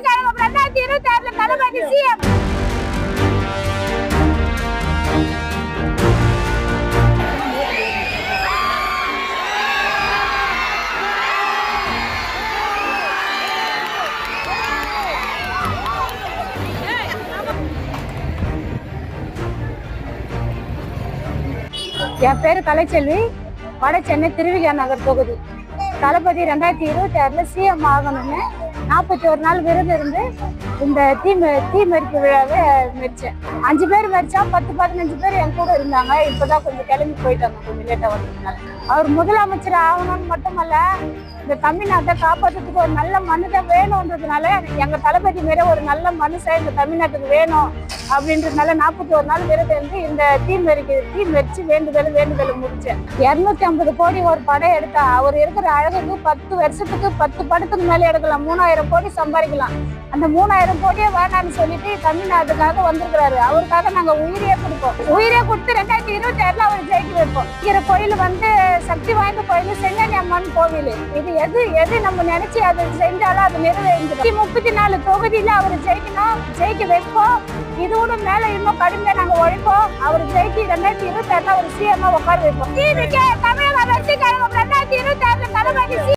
கழகம் 2026 தளபதி CM. என் பேரு கலைச்செல்வி, வட சென்னை திருவிகா நகர் தொகுதி. தளபதி 2026 சிஎம் ஆகணும்னு 41 நாள் விருது இருந்து இந்த தீ மெரிப்பு விழாவை மெரிச்சேன். 5 பேர் மெரிச்சா 10-15 பேர் என் கூட இருந்தாங்க. இப்பதான் கொஞ்சம் கிளம்பி போயிட்டாங்க, கொஞ்சம் லேட்டா வந்ததுனால. அவர் முதலமைச்சர் ஆகணும்னு மட்டுமல்ல, இந்த தமிழ்நாட்டை காப்பாற்றுறதுக்கு ஒரு நல்ல மனுஷன் வேணும்ன்றதுனால, எங்க தளபதி மேல ஒரு நல்ல மனுஷன் இந்த தமிழ்நாட்டுக்கு வேணும் அப்படின்றதுனால 41 நாள் விருது இருந்து இந்த தீ மெரிச்சு வேண்டுதல் முடிச்சேன். 250 கோடி ஒரு படம் எடுத்தா அவர் இருக்கிற அழகுக்கு 10 வருஷத்துக்கு 10 படத்துக்கு மேல எடுக்கலாம். 3000 கோடி சம்பாதிக்கலாம். அந்த 3000 கோடியே வேணான்னு சொல்லிட்டு தமிழ்நாட்டுக்காக வந்திருக்கிறாரு. அவருக்காக நாங்க உயிரியே கொடுப்போம். உயிரே கொடுத்து 2026 அவர் ஜெயிக்க வைப்போம். இருக்கிற கோயில் சக்தி வாய்ந்த கோயில் செங்கனி அம்மன் கோவில். இது எது நம்ம நினைச்சு அதை செஞ்சாலும் அது நிறைவேறும். 34 தொகுதியில அவர் ஜெயிக்கணும், ஜெயிக்க வைப்போம். இதோட மேல இன்னும் கடுமையா நாங்க உழைப்போம். அவர் ஜெயிச்சு 2026 ஒரு சிஎம் உட்கார வைப்போம். தமிழக வெற்றி கழகம் 2026 தளபதி